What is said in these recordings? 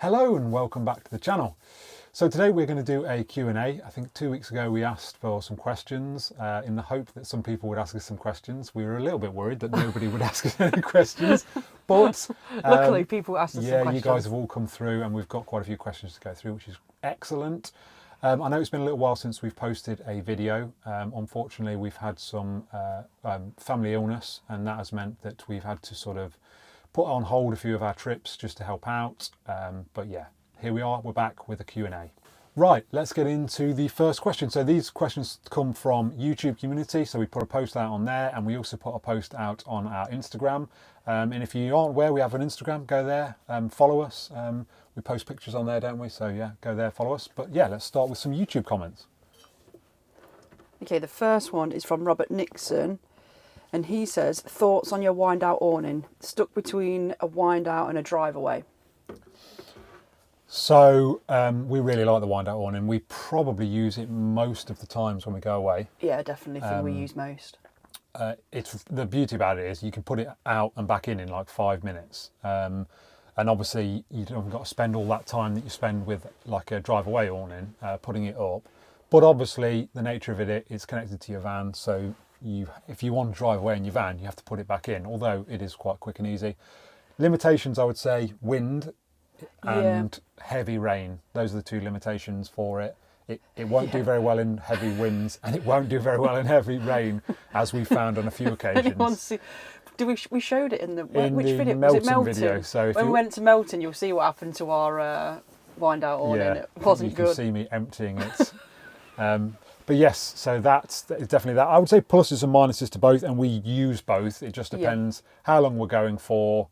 Hello and welcome back to the channel. So today we're going to do a Q&A. I think 2 weeks ago we asked for some questions in the hope that some people would ask us some questions. We were a little bit worried that nobody would ask us any questions, but luckily people asked us some questions. Yeah, you guys have all come through and we've got quite a few questions to go through, which is excellent. I know it's been a little while since we've posted a video. Unfortunately, we've had some family illness, and that has meant that we've had to sort of put on hold a few of our trips just to help out. But yeah, here we are, we're back with a Q&A. Right, let's get into the first question. So these questions come from YouTube community. So we put a post out on there, and we also put a post out on our Instagram. And if you aren't aware, we have an Instagram, go there, follow us. We post pictures on there, don't we? So yeah, go there, follow us. But yeah, let's start with some YouTube comments. Okay, the first one is from Robert Nixon. And he says, thoughts on your wind out awning, stuck between a wind out and a drive away? So we really like the wind out awning. We probably use it most of the times when we go away. Yeah, definitely thing we use most. It's the beauty about it is you can put it out and back in like 5 minutes. And obviously you haven't got to spend all that time that you spend with like a drive away awning, putting it up. But obviously the nature of it, it's connected to your van. So if you want to drive away in your van, you have to put it back in, although it is quite quick and easy. Limitations, I would say, wind and heavy rain. Those are the two limitations for it. It won't do very well in heavy winds, and it won't do very well in heavy rain, as we found on a few occasions. We showed it in the which the video? Melton Was it Melton? video. So when we went to Melton, you'll see what happened to our wind out awning. Yeah, It wasn't good. You can see me emptying it. But yes, so that's definitely that. I would say pluses and minuses to both, and we use both. It just depends how long we're going for.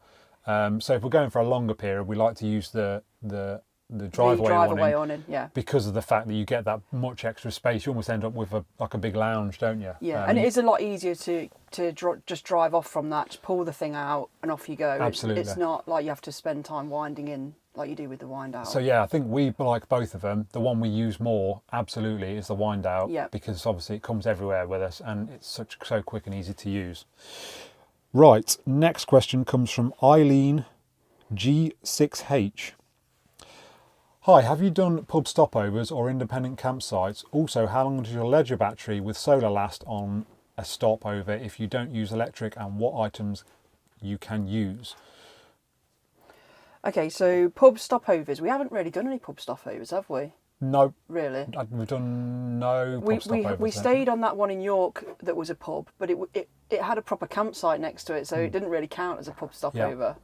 So if we're going for a longer period, we like to use the driveway awning, because of the fact that you get that much extra space. You almost end up with like a big lounge, don't you? Yeah, and it is a lot easier to just drive off from that, just pull the thing out and off you go. Absolutely. It's not like you have to spend time winding in like you do with the wind out. So yeah, I think we like both of them. The one we use more, absolutely, is the wind out, because obviously it comes everywhere with us and it's so quick and easy to use. Right, next question comes from Eileen G6H. Hi, have you done pub stopovers or independent campsites? Also, how long does your Ledger battery with solar last on a stopover if you don't use electric, and what items you can use? Okay, so pub stopovers. We haven't really done any pub stopovers, have we? No. Really? We've done no pub stopovers. We stayed on that one in York that was a pub, but it had a proper campsite next to it, so it didn't really count as a pub stopover.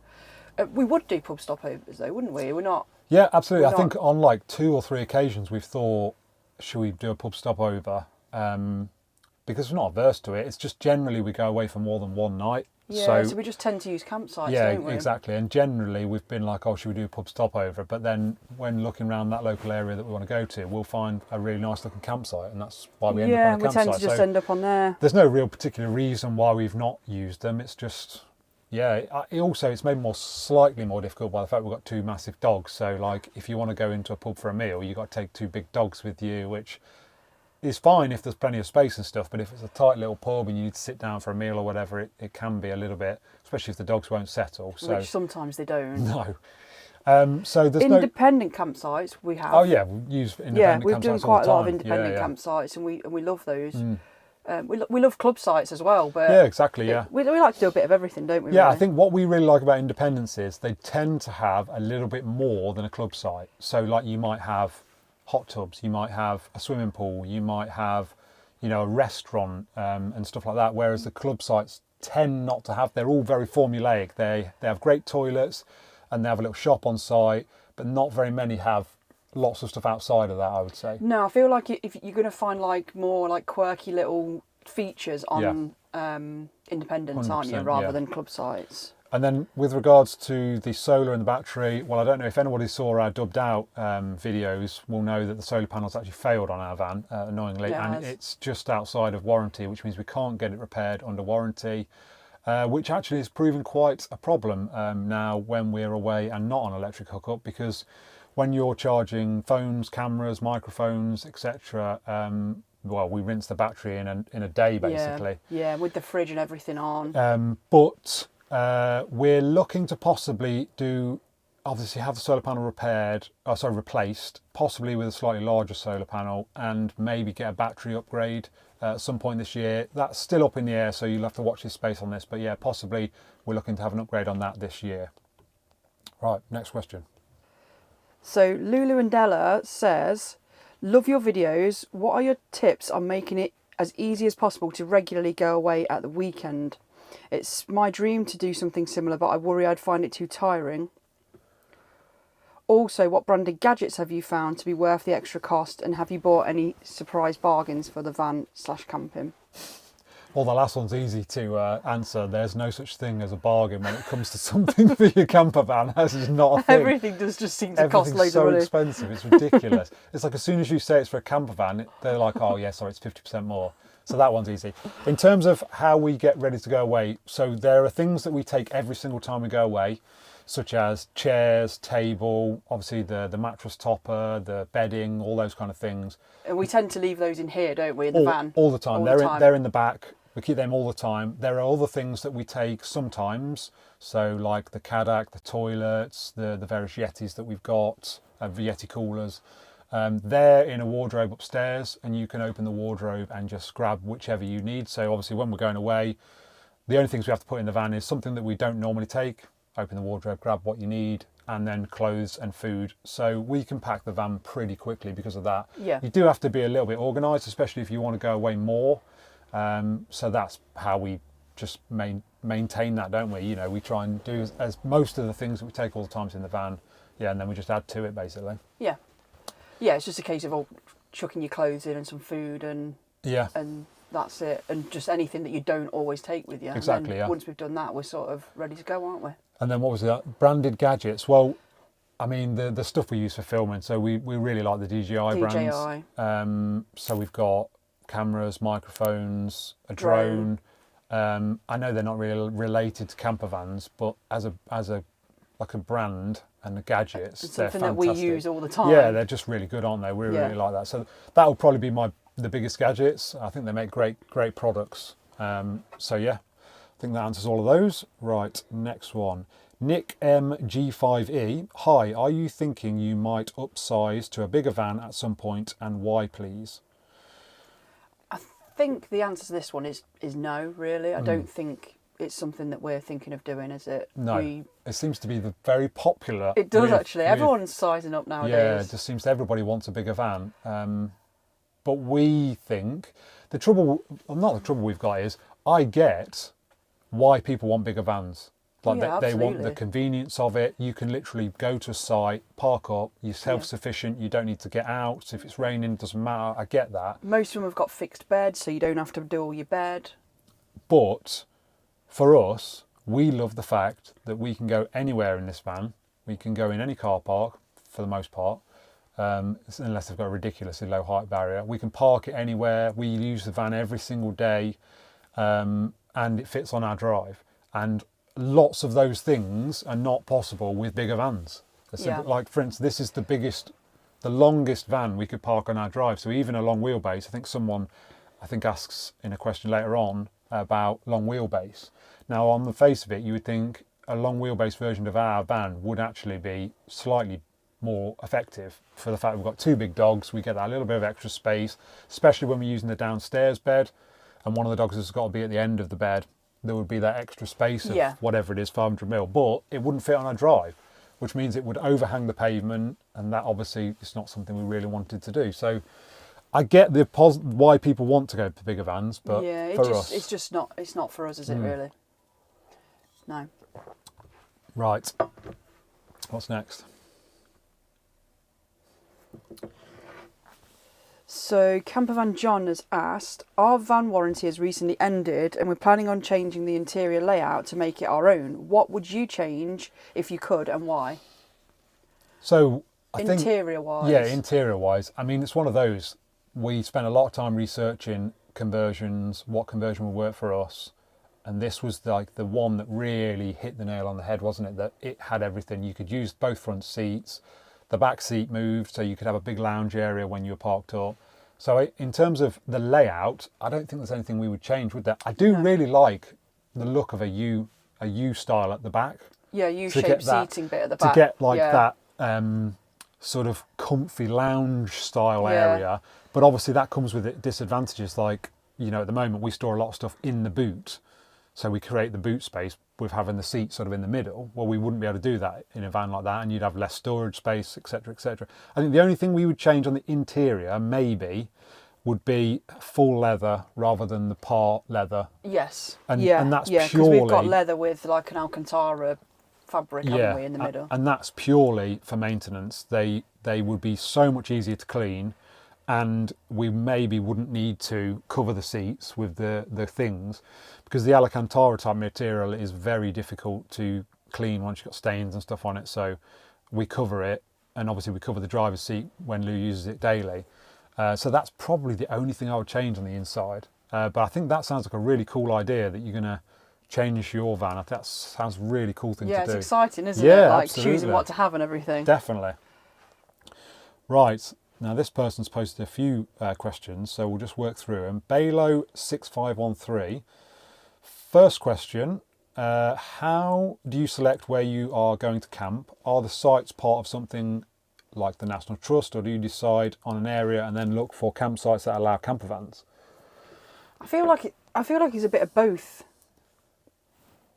Yeah. We would do pub stopovers though, wouldn't we? We're not... Yeah, absolutely. I think on like 2 or 3 occasions we've thought, should we do a pub stopover? Because we're not averse to it. It's just generally we go away for more than one night. Yeah, so we just tend to use campsites, don't we? Yeah, exactly. And generally we've been like, oh, should we do a pub stopover? But then when looking around that local area that we want to go to, we'll find a really nice looking campsite, and that's why we end up on a campsite. Yeah, we tend to just end up on there. There's no real particular reason why we've not used them. It's just... Yeah, it's made slightly more difficult by the fact we've got 2 massive dogs. So like if you want to go into a pub for a meal, you've got to take 2 big dogs with you, which is fine if there's plenty of space and stuff. But if it's a tight little pub and you need to sit down for a meal or whatever, it can be a little bit, especially if the dogs won't settle. So, which sometimes they don't. No. So there's independent campsites we have. Oh yeah, we use independent campsites. Yeah, we've done quite a lot of independent campsites, and we love those. We love club sites as well, but yeah, exactly. Yeah, we like to do a bit of everything, don't we? Yeah, really? I think what we really like about independents is they tend to have a little bit more than a club site. So, like you might have hot tubs, you might have a swimming pool, you might have, a restaurant and stuff like that. Whereas the club sites tend not to have. They're all very formulaic. They have great toilets and they have a little shop on site, but not very many have lots of stuff outside of that, I would say. No, I feel like if you're going to find like more like quirky little features on independents, aren't you, rather than club sites. And then with regards to the solar and the battery, well, I don't know if anybody saw our dubbed out videos will know that the solar panels actually failed on our van, annoyingly, and it's just outside of warranty, which means we can't get it repaired under warranty, which actually is proven quite a problem now when we're away and not on electric hookup, because when you're charging phones, cameras, microphones, etc., well, we rinse the battery in a day, basically. Yeah, with the fridge and everything on. But we're looking to possibly do obviously have the solar panel replaced, possibly with a slightly larger solar panel, and maybe get a battery upgrade at some point this year. That's still up in the air, so you'll have to watch this space on this. But yeah, possibly we're looking to have an upgrade on that this year. Right, next question. So Lulu and Della says, love your videos. What are your tips on making it as easy as possible to regularly go away at the weekend? It's my dream to do something similar, but I worry I'd find it too tiring. Also, what branded gadgets have you found to be worth the extra cost, and have you bought any surprise bargains for the van/camping? Well, the last one's easy to answer. There's no such thing as a bargain when it comes to something for your camper van. That's just not a thing. Everything does just seem to cost Everything's loads of money. so expensive, it's ridiculous. It's like as soon as you say it's for a camper van, they're like, oh yeah, sorry, it's 50% more. So that one's easy. In terms of how we get ready to go away, so there are things that we take every single time we go away, such as chairs, table, obviously the mattress topper, the bedding, all those kind of things. And we tend to leave those in here, don't we, in the van? All the time. All They're the time. they're in the back. We keep them all the time. There are other things that we take sometimes, so like the Kadak, the toilets, the various Yetis that we've got, Yeti coolers. They're in a wardrobe upstairs, and you can open the wardrobe and just grab whichever you need. So obviously when we're going away, the only things we have to put in the van is something that we don't normally take. Open the wardrobe, grab what you need, and then clothes and food. So we can pack the van pretty quickly because of that. Yeah. You do have to be a little bit organised, especially if you want to go away more. So that's how we just maintain that, don't we? You know, we try and do as most of the things that we take all the times in the van. Yeah, and then we just add to it basically. Yeah. Yeah, it's just a case of chucking your clothes in and some food and that's it. And just anything that you don't always take with you. Exactly, and then yeah. Once we've done that, we're sort of ready to go, aren't we? And then what was that? Branded gadgets. Well, I mean, the stuff we use for filming. So we really like the DJI brands. So we've got cameras, microphones, a drone. I know they're not really related to camper vans, but as a brand and the gadgets, It's they're something that fantastic. we use all the time. Yeah, they're just really good, aren't they? We really like that. So that will probably be the biggest gadgets. I think they make great products. So yeah, I think that answers all of those. Right, next one. Nick MG5E. Hi, are you thinking you might upsize to a bigger van at some point, and why, please? I think the answer to this one is no, really. I don't think it's something that we're thinking of doing, is it? No, it seems to be very popular. It does actually. Everyone's sizing up nowadays. Yeah, it just seems everybody wants a bigger van. But we think the trouble we've got is I get why people want bigger vans. Like they want the convenience of it. You can literally go to a site, park up, you're self-sufficient, you don't need to get out. So if it's raining, it doesn't matter. I get that. Most of them have got fixed beds, so you don't have to do all your bed. But for us, we love the fact that we can go anywhere in this van. We can go in any car park, for the most part, unless they've got a ridiculously low height barrier. We can park it anywhere. We use the van every single day, and it fits on our drive. And lots of those things are not possible with bigger vans. Like, for instance, this is the longest van we could park on our drive. So even a long wheelbase, I think someone asks in a question later on about long wheelbase. Now, on the face of it, you would think a long wheelbase version of our van would actually be slightly more effective for the fact we've got two big dogs. We get that little bit of extra space, especially when we're using the downstairs bed, and one of the dogs has got to be at the end of the bed. There would be that extra space of whatever it is, 500mm, but it wouldn't fit on our drive, which means it would overhang the pavement, and that obviously is not something we really wanted to do. So I get why people want to go for bigger vans, but for us, it's not for us, is it really? No. Right. What's next? So Campervan John has asked, our van warranty has recently ended and we're planning on changing the interior layout to make it our own. What would you change if you could, and why? So I think interior-wise, I mean, it's one of those. We spent a lot of time researching conversions, what conversion would work for us. And this was like the one that really hit the nail on the head, wasn't it? That it had everything. You could use both front seats. The back seat moved, so you could have a big lounge area when you were parked up. So in terms of the layout, I don't think there's anything we would change with that. I do really like the look of a U style at the back. Yeah, U-shaped seating bit at the to back. get like that sort of comfy lounge style area. But obviously that comes with it disadvantages, like, you know, at the moment we store a lot of stuff in the boot, so we create the boot space with having the seat sort of in the middle. Well, we wouldn't be able to do that in a van like that, and you'd have less storage space, etc., etc. I think the only thing we would change on the interior maybe would be full leather rather than the part leather. Yes. And that's because purely, we've got leather with like an Alcantara fabric, haven't we, in the middle? And that's purely for maintenance. They would be so much easier to clean, and we maybe wouldn't need to cover the seats with the things, because the Alcantara type material is very difficult to clean once you've got stains and stuff on it. So we cover it, and obviously we cover the driver's seat when Lou uses it daily. So that's probably the only thing I would change on the inside. But I think that sounds like a really cool idea, that you're going to change your van. I think that sounds a really cool thing to do. Yeah, it's exciting, isn't it? Like absolutely. choosing what to have and everything. Definitely. Right, now this person's posted a few questions, so we'll just work through them. Balo6513. First question, how do you select where you are going to camp? Are the sites part of something like the National Trust, or do you decide on an area and then look for campsites that allow camper vans? I feel like it's a bit of both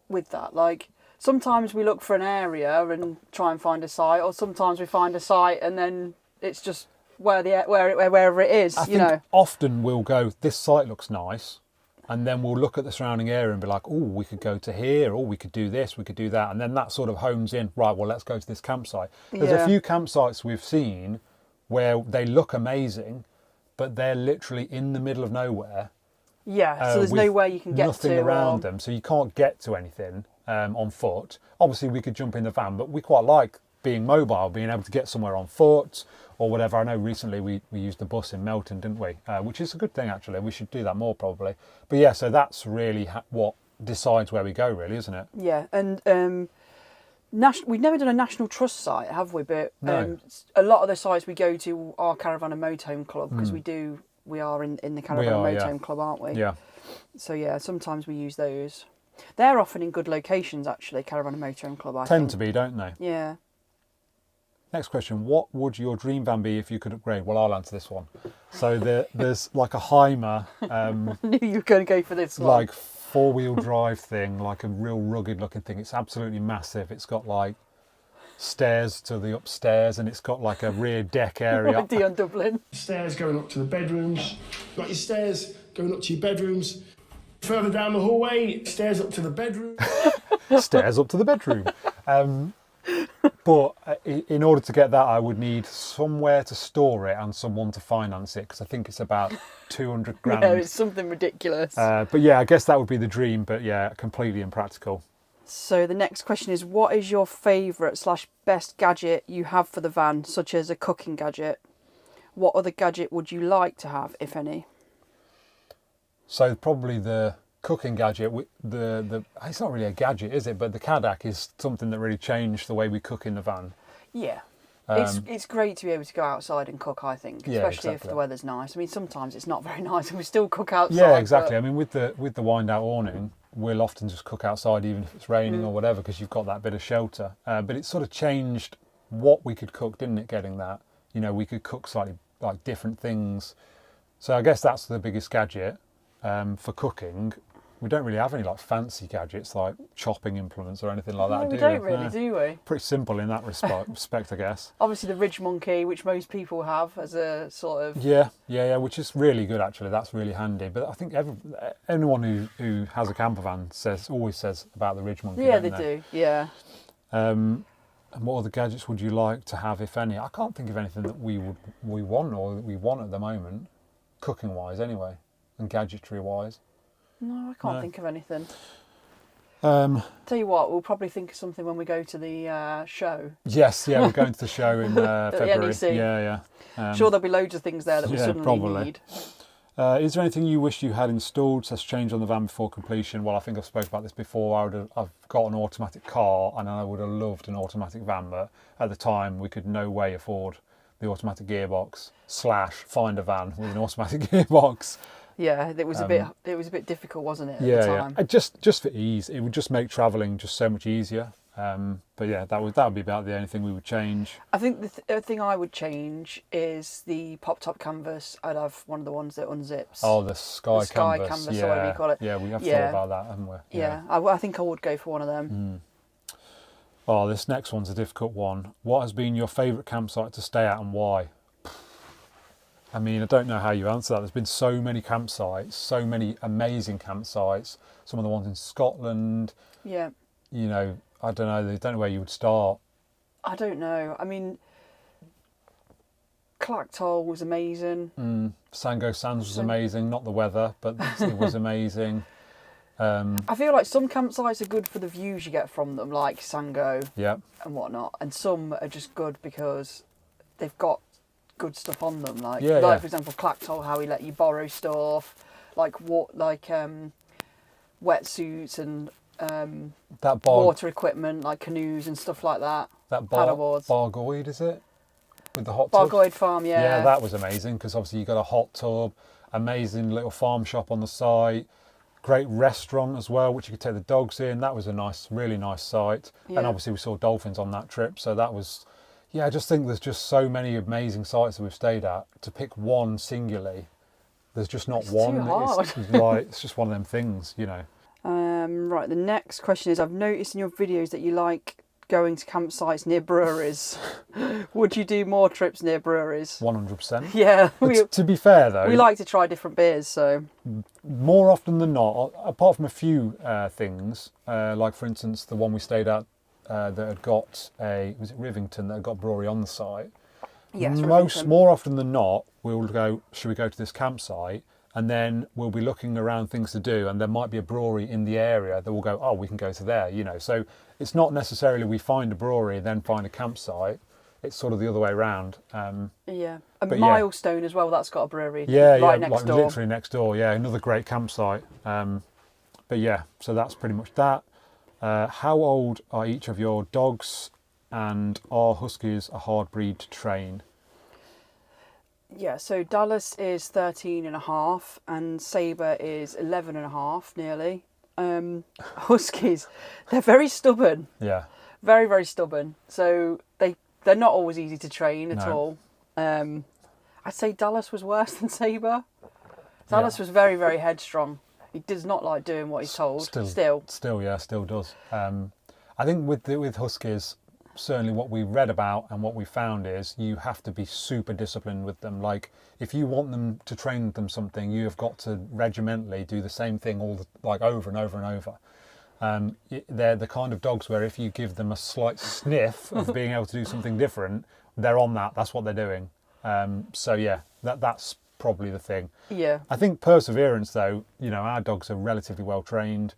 with that. Like, sometimes we look for an area and try and find a site, or sometimes we find a site and then it's just wherever it is. I think often we'll go, this site looks nice, and then we'll look at the surrounding area and be like, oh, we could go to here, or we could do this, we could do that, and then that sort of hones in, right, well, let's go to this campsite. There's a few campsites we've seen where they look amazing, but they're literally in the middle of nowhere. Yeah, so there's nowhere you can get to. Nothing around them, so you can't get to anything on foot. Obviously, we could jump in the van, but we quite like being mobile, being able to get somewhere on foot or whatever. I know recently we used the bus in Melton, didn't we? Which is a good thing, actually. We should do that more, probably. But yeah, so that's really what decides where we go, really, isn't it? Yeah, and we've never done a National Trust site, have we? But No. A lot of the sites we go to are Caravan and Motorhome Club, because we are in the Caravan and Motorhome Club, aren't we? Yeah. So yeah, sometimes we use those. They're often in good locations, actually, Caravan and Motorhome Club, I think. Tend to be, don't they? Yeah. Next question, what would your dream van be if you could upgrade? Well, I'll answer this one. So there's like a Heimer, I knew you were going to go for this one. like 4-wheel drive thing, like a real rugged looking thing. It's absolutely massive. It's got like stairs to the upstairs, and it's got like a rear deck area. Like Dion Dublin. Stairs going up to the bedrooms. Got your stairs going up to your bedrooms. Further down the hallway, stairs up to the bedroom. Stairs up to the bedroom. But in order to get that, I would need somewhere to store it and someone to finance it, because I think it's about 200 grand. Yeah, it's something ridiculous. But yeah, I guess that would be the dream, but yeah, completely impractical. So the next question is, what is your favourite / best gadget you have for the van, such as a cooking gadget? What other gadget would you like to have, if any? So probably the cooking gadget, it's not really a gadget, is it? But the Kadak is something that really changed the way we cook in the van. Yeah. It's great to be able to go outside and cook, I think, especially if the weather's nice. I mean, sometimes it's not very nice and we still cook outside. Yeah, exactly. I mean, with the wind out awning, we'll often just cook outside even if it's raining or whatever, because you've got that bit of shelter. But it sort of changed what we could cook, didn't it, getting that? You know, we could cook slightly like different things. So I guess that's the biggest gadget for cooking. We don't really have any like fancy gadgets like chopping implements or anything like that, no, do we we? don't really, do we? Pretty simple in that respect, I guess. Obviously the Ridge Monkey, which most people have as a sort of... Yeah, which is really good, actually. That's really handy. But I think anyone who has a camper van always says about the Ridge Monkey. Yeah, they do, yeah. And what other gadgets would you like to have, if any? I can't think of anything that we want at the moment, cooking-wise anyway, and gadgetry-wise. No, I can't think of anything. Tell you what, we'll probably think of something when we go to the show. Yes, we're going to the show in February. NEC. Yeah. Sure, there'll be loads of things there that we suddenly need. Is there anything you wish you had installed / changed on the van before completion? Well, I think I've spoken about this before. I've got an automatic car, and I would have loved an automatic van, but at the time we could no way afford the automatic gearbox / find a van with an automatic gearbox. Yeah, it was a bit difficult, wasn't it, at the time? Yeah. Just for ease, it would just make travelling just so much easier. But yeah, that would be about the only thing we would change. I think the thing I would change is the pop top canvas. I'd have one of the ones that unzips. Oh, the sky canvas. Or whatever you call it. Yeah, we have thought about that, haven't we? Yeah, I think I would go for one of them. Oh, this next one's a difficult one. What has been your favourite campsite to stay at and why? I mean, I don't know how you answer that. There's been so many campsites, so many amazing campsites. Some of the ones in Scotland. Yeah. You know, I don't know where you would start. I don't know. I mean, Clactol was amazing. Sango Sands was amazing. Not the weather, but it was amazing. I feel like some campsites are good for the views you get from them, like Sango and whatnot, and some are just good because they've got good stuff on them. Like for example, Clactol, how he let you borrow stuff, wetsuits and water equipment, like canoes and stuff like that. That paddleboards. Bargoid, is it? With the hot tub? Bargoid Farm, yeah. Yeah, that was amazing because obviously you got a hot tub, amazing little farm shop on the site, great restaurant as well, which you could take the dogs in. That was a really nice site. Yeah. And obviously we saw dolphins on that trip, so that was, I just think there's just so many amazing sites that we've stayed at. To pick one singularly, there's just not one. Too hard. It's just one of them things, you know. Right, the next question is, I've noticed in your videos that you like going to campsites near breweries. Would you do more trips near breweries? 100%. Yeah. To be fair though, we like to try different beers, so... More often than not, apart from a few things, like for instance the one we stayed at that had got was it Rivington, that had got brewery on the site? Yes, more often than not, we'll go, should we go to this campsite? And then we'll be looking around things to do, and there might be a brewery in the area that will go, oh, we can go to there, you know. So it's not necessarily we find a brewery, then find a campsite. It's sort of the other way around. And Milestone as well, that's got a brewery next door. Literally next door, another great campsite. But yeah, so that's pretty much that. How old are each of your dogs, and are Huskies a hard breed to train? Yeah, so Dallas is 13 and a half and Sabre is 11 and a half, nearly. Huskies, they're very stubborn. Yeah. Very, very stubborn. So they're not always easy to train at all. I'd say Dallas was worse than Sabre. Dallas was very, very headstrong. He does not like doing what he's told. Still does. I think with Huskies, certainly what we read about and what we found is you have to be super disciplined with them. Like if you want them to train them something, you have got to regimentally do the same thing over and over and over. They're the kind of dogs where if you give them a slight sniff of being able to do something different, they're on that. That's what they're doing. That's probably the thing. Yeah. I think perseverance, though, you know, our dogs are relatively well trained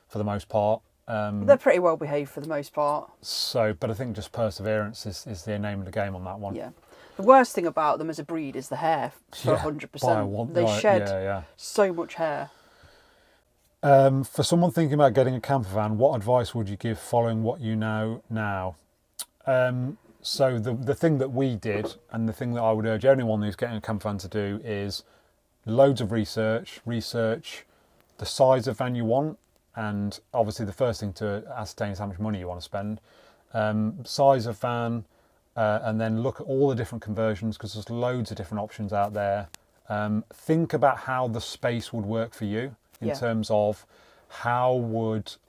for the most part. They're pretty well behaved for the most part. But I think just perseverance is the name of the game on that one. Yeah. The worst thing about them as a breed is the hair, for 100%. They shed so much hair. For someone thinking about getting a camper van, what advice would you give following what you know now? So the thing that we did, and the thing that I would urge anyone who's getting a camper van to do, is loads of research the size of van you want. And obviously the first thing to ascertain is how much money you want to spend. Size of van, and then look at all the different conversions, because there's loads of different options out there. Think about how the space would work for you in terms of how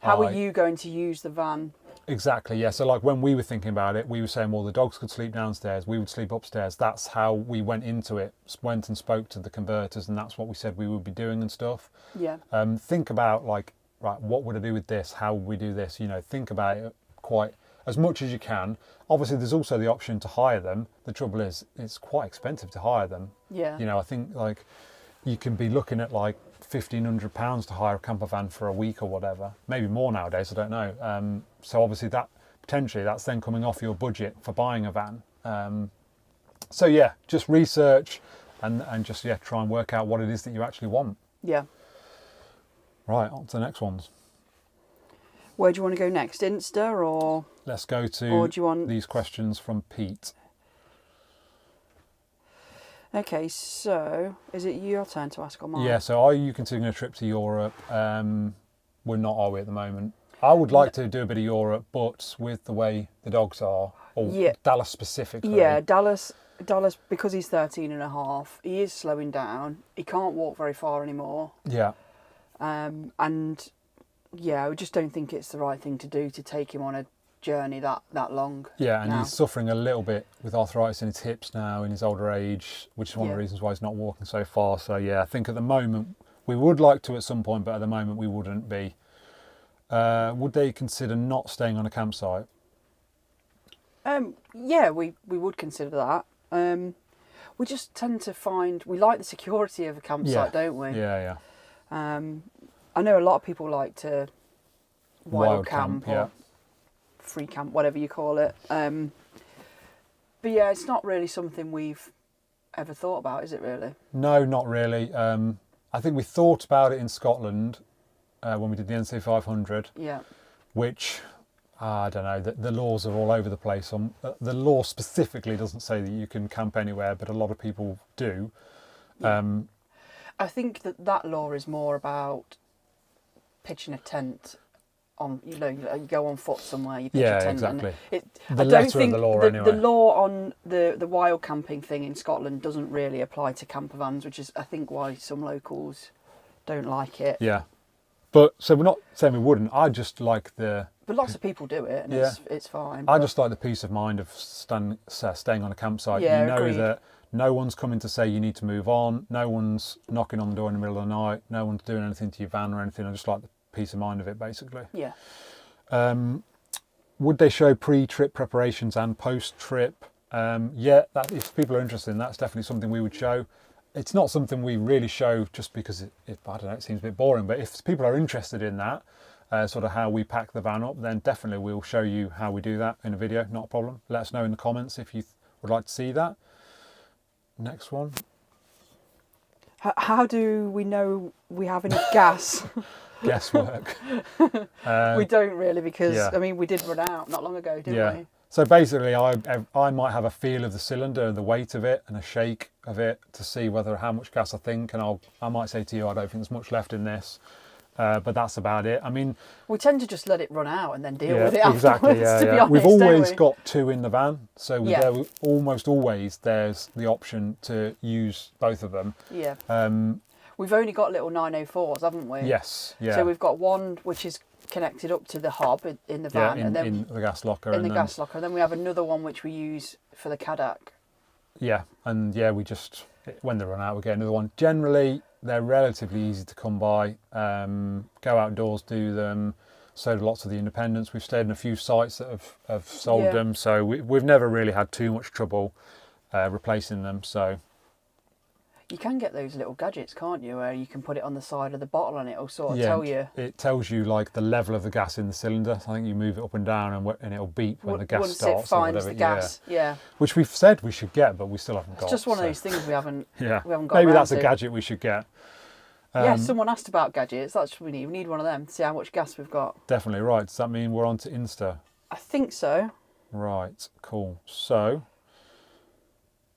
are you going to use the van? Exactly, yeah. So like when we were thinking about it, we were saying, well, the dogs could sleep downstairs, we would sleep upstairs. That's how we went into it, went and spoke to the converters, and that's what we said we would be doing and stuff. Yeah. Think about right, what would I do with this? How would we do this? You know, think about it quite as much as you can. Obviously, there's also the option to hire them. The trouble is, it's quite expensive to hire them. Yeah. You know, I think you can be looking at £1,500 to hire a camper van for a week or whatever. Maybe more nowadays, I don't know. So obviously that's then coming off your budget for buying a van. Just research and just try and work out what it is that you actually want. Yeah. Right, on to the next ones. Where do you want to go next? Insta or? Let's go to do you want... these questions from Pete. Okay, so is it your turn to ask or mine? Yeah, so are you considering a trip to Europe? We're not, are we, at the moment? I would like to do a bit of Europe, but with the way the dogs are, or Yeah. Dallas specifically. Yeah, Dallas, because he's 13 and a half, he is slowing down. He can't walk very far anymore. Yeah. And yeah, I just don't think it's the right thing to do to take him on a journey that long. Yeah, and now. he's suffering a little bit with arthritis in his hips now in his older age, which is one of the reasons why he's not walking so far. So yeah, I think at the moment we would like to at some point, but at the moment we wouldn't be. Would they consider not staying on a campsite? Yeah, we would consider that. We just tend to find we like the security of a campsite, don't we? Yeah. I know a lot of people like to wild camp or free camp, whatever you call it. But yeah, it's not really something we've ever thought about, is it really? No, not really. I think we thought about it in Scotland when we did the NC 500. Yeah. Which, I don't know, the laws are all over the place. The law specifically doesn't say that you can camp anywhere, but a lot of people do. Yeah. I think that law is more about pitching a tent on, you go on foot somewhere, you pitch a tent. Exactly. I don't think of the law anyway. The law on the wild camping thing in Scotland doesn't really apply to camper vans, which is, I think, why some locals don't like it. Yeah. But, so we're not saying we wouldn't, I just like But lots of people do it, and it's fine. I just like the peace of mind of staying on a campsite. Yeah, you know agreed. that no one's coming to say you need to move on, no one's knocking on the door in the middle of the night, no one's doing anything to your van or anything. I just like the peace of mind of it, basically. Yeah. Would they show pre-trip preparations and post-trip? If people are interested in that, it's definitely something we would show. It's not something we really show just because I don't know, it seems a bit boring, but if people are interested in that, sort of how we pack the van up, then definitely we'll show you how we do that in a video, not a problem. Let us know in the comments if you would like to see that. Next one. How do we know we have enough gas? Guesswork. We don't really, because Yeah. we did run out not long ago, didn't we? So basically, I might have a feel of the cylinder, the weight of it, and a shake of it to see how much gas I think, and I might say to you, I don't think there's much left in this, but that's about it. We tend to just let it run out and then deal with it exactly, afterwards. To be honest, we've don't always we? got two in the van, so almost always there's the option to use both of them. Yeah. We've only got little 904s, haven't we? Yes. Yeah. So we've got one which is connected up to the hob in the van, and then in the gas locker. Gas locker. And then we have another one which we use for the Kadak. Yeah, and we just, when they run out, we get another one. Generally, they're relatively easy to come by. Go outdoors, do them. So do lots of the independents. We've stayed in a few sites that have sold them, so we've never really had too much trouble replacing them. So. You can get those little gadgets, can't you, where you can put it on the side of the bottle and it'll sort of tell you. It tells you like the level of the gas in the cylinder. I think you move it up and down and it'll beep when the gas starts. Once it finds the gas, Which we've said we should get, but we still haven't got. It's just one of those things we haven't. We haven't got. Maybe that's a gadget we should get. Someone asked about gadgets. That's what we need. We need one of them to see how much gas we've got. Definitely right. Does that mean we're on to Insta? I think so. Right. Cool. So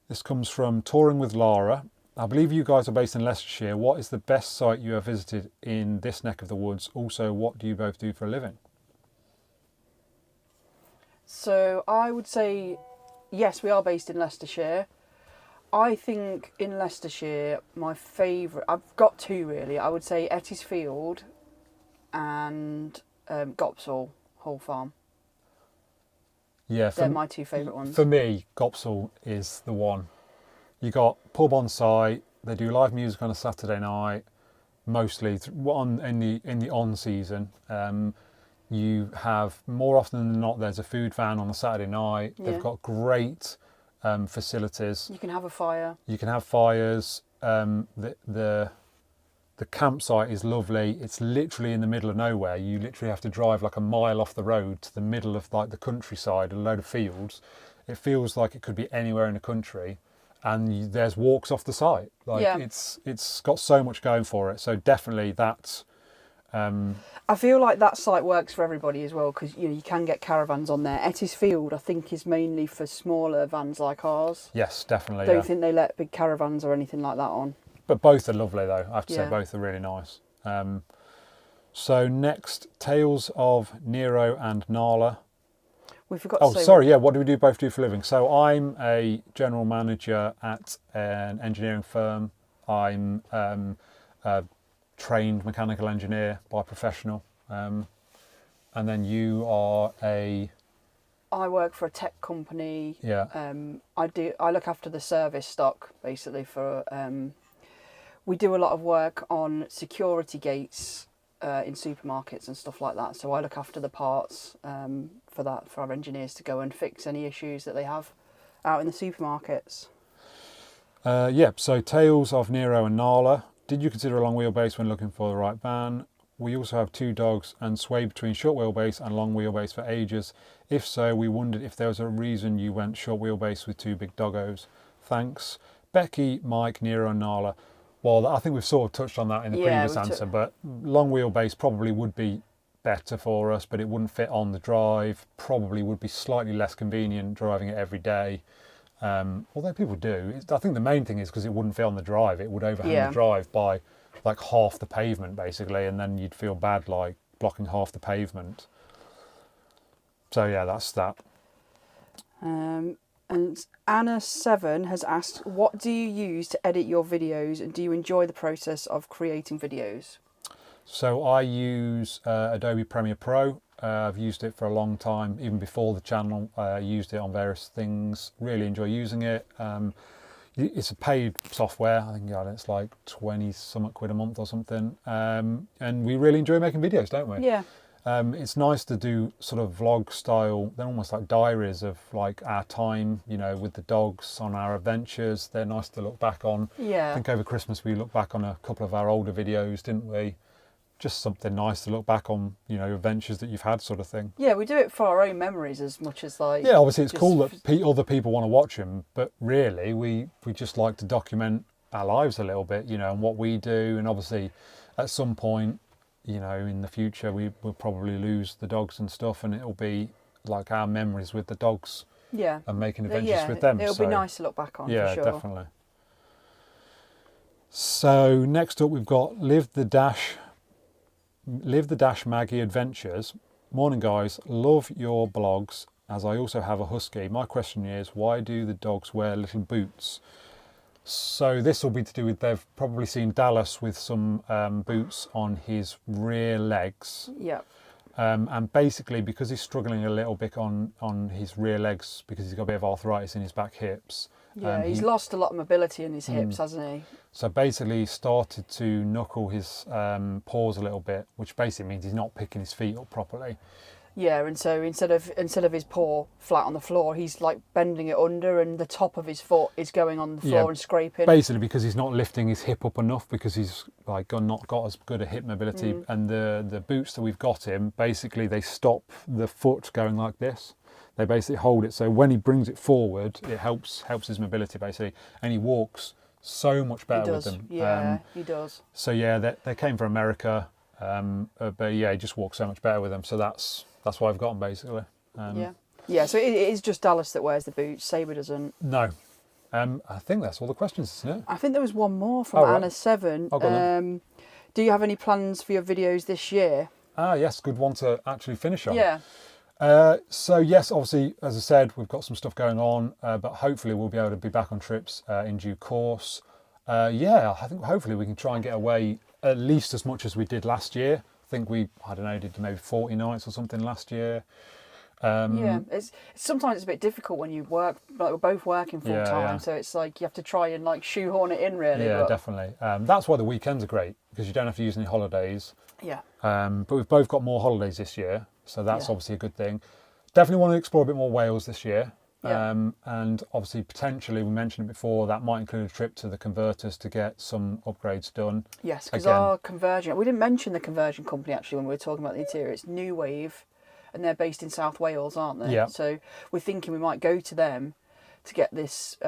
this comes from Touring with Lara. I believe you guys are based in Leicestershire. What is the best site you have visited in this neck of the woods? Also, what do you both do for a living? So I would say, yes, we are based in Leicestershire. I think in Leicestershire, my favourite, I've got two really. I would say Ettisfield and Gopsall Hall Farm. Yeah, they're my two favourite ones. For me, Gopsall is the one. You got pub on site. They do live music on a Saturday night, mostly in the on season. You have more often than not. There's a food van on a Saturday night. Yeah. They've got great facilities. You can have a fire. You can have fires. The campsite is lovely. It's literally in the middle of nowhere. You literally have to drive like a mile off the road to the middle of like the countryside, a load of fields. It feels like it could be anywhere in the country. And there's walks off the site. It's got so much going for it. So definitely that's. I feel like that site works for everybody as well, because you can get caravans on there. Ettisfield, I think, is mainly for smaller vans like ours. Yes, definitely. Don't think they let big caravans or anything like that on. But both are lovely though. I have to say both are really nice. So next, Tales of Nero and Nala. We forgot Oh, to say. sorry, yeah, what do we both do for a living? So I'm a general manager at an engineering firm. I'm a trained mechanical engineer by professional. And then you are a... I work for a tech company. Yeah. I look after the service stock basically for. We do a lot of work on security gates in supermarkets and stuff like that. So I look after the parts for our engineers to go and fix any issues that they have out in the supermarkets. So Tales of Nero and Nala. Did you consider a long wheelbase when looking for the right van? We also have 2 dogs and sway between short wheelbase and long wheelbase for ages. If so, we wondered if there was a reason you went short wheelbase with 2 big doggos. Thanks. Becky, Mike, Nero and Nala. Well, I think we've sort of touched on that in the previous answer, but long wheelbase probably would be better for us, but it wouldn't fit on the drive, probably would be slightly less convenient driving it every day. Although people do. I think the main thing is because it wouldn't fit on the drive. It would overhang the drive by like half the pavement, basically, and then you'd feel bad like blocking half the pavement. So yeah, that's that. And Anna7 has asked, what do you use to edit your videos, and do you enjoy the process of creating videos? So I use Adobe Premiere Pro. I've used it for a long time, even before the channel. I used it on various things. Really enjoy using it. It's a paid software. I think it's like 20-something quid a month or something. And we really enjoy making videos, don't we? Yeah. It's nice to do sort of vlog style. They're almost like diaries of like our time, with the dogs on our adventures. They're nice to look back on. Yeah. I think over Christmas we looked back on a couple of our older videos, didn't we? Just something nice to look back on, adventures that you've had, sort of thing. Yeah, we do it for our own memories as much as like. Yeah, obviously it's cool that other people want to watch them, but really we just like to document our lives a little bit, and what we do. And obviously, at some point, in the future, we will probably lose the dogs and stuff, and it'll be like our memories with the dogs. Yeah. And making adventures with them. It'll be nice to look back on. Yeah, for sure. Definitely. So next up, we've got Live the Dash Maggie Adventures. Morning guys, love your blogs, as I also have a husky. My question is, why do the dogs wear little boots? So this will be to do with, they've probably seen Dallas with some boots on his rear legs. Yeah. And basically because he's struggling a little bit on his rear legs because he's got a bit of arthritis in his back hips. Yeah, he's lost a lot of mobility in his hips, hasn't he? So basically he started to knuckle his paws a little bit, which basically means he's not picking his feet up properly. Yeah, and so instead of his paw flat on the floor, he's like bending it under, and the top of his foot is going on the floor and scraping. Basically because he's not lifting his hip up enough, because he's like not got as good a hip mobility. And the boots that we've got him, basically they stop the foot going like this. They basically hold it, so when he brings it forward, it helps his mobility basically, and he walks so much better with them. Yeah, he does. So yeah, they came from America, but yeah, he just walks so much better with them. So that's why I've got them basically. Yeah. So it is just Dallas that wears the boots. Sabre doesn't. No, I think that's all the questions, isn't it? I think there was one more from Anna7. Oh, go on. Do you have any plans for your videos this year? Ah, yes, good one to actually finish on. Yeah. So yes, obviously, as I said, we've got some stuff going on, but hopefully we'll be able to be back on trips in due course. I think hopefully we can try and get away at least as much as we did last year. I think did maybe 40 nights or something last year. It's sometimes a bit difficult when you work, like we're both working full time, so it's like you have to try and like shoehorn it in really. Yeah, definitely. That's why the weekends are great, because you don't have to use any holidays. Yeah. But we've both got more holidays this year, so that's obviously a good thing. Definitely want to explore a bit more Wales this year. Yeah. And obviously potentially, we mentioned it before, that might include a trip to the converters to get some upgrades done. Yes, because our conversion, we didn't mention the conversion company actually when we were talking about the interior. It's New Wave, and they're based in South Wales, aren't they? Yeah. So we're thinking we might go to them to get this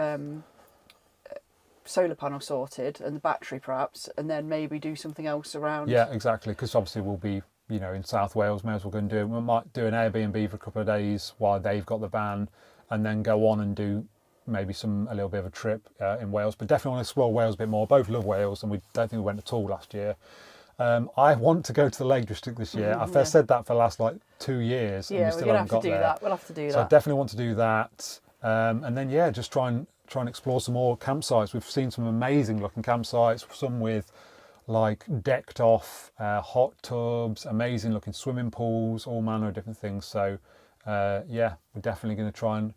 solar panel sorted and the battery perhaps, and then maybe do something else around. Yeah, exactly, because obviously we'll be in South Wales, may as well go and do it. We might do an Airbnb for a couple of days while they've got the van, and then go on and do maybe a little bit of a trip in Wales. But definitely want to explore Wales a bit more. Both love Wales, and we don't think we went at all last year. I want to go to the Lake District this year. I've said that for the last like 2 years, and we Yeah, still we're gonna haven't have got to do there. that. We'll have to do So I that. definitely want to do that. And then just try and explore some more campsites. We've seen some amazing looking campsites, some with like decked off hot tubs, amazing looking swimming pools, all manner of different things. So we're definitely going to try and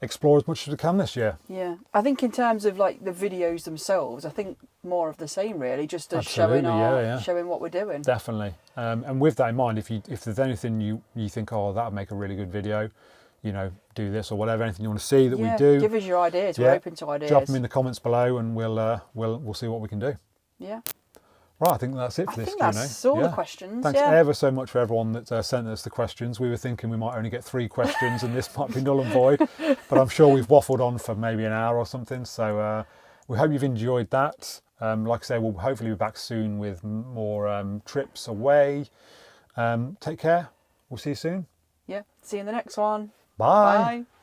explore as much as we can this year. Yeah, I think in terms of like the videos themselves, I think more of the same really, just as showing Absolutely, showing what we're doing. Definitely. And with that in mind, if there's anything you think, oh, that would make a really good video, do this or whatever, anything you want to see that we do, give us your ideas. We're open to ideas. Drop them in the comments below, and we'll see what we can do. Yeah. Right, I think that's it for this Q&A. That's all the questions. Thanks ever so much for everyone that sent us the questions. We were thinking we might only get 3 questions and this might be null and void, but I'm sure we've waffled on for maybe an hour or something. So we hope you've enjoyed that. Like I say, we'll hopefully be back soon with more trips away. Take care. We'll see you soon. Yeah. See you in the next one. Bye. Bye.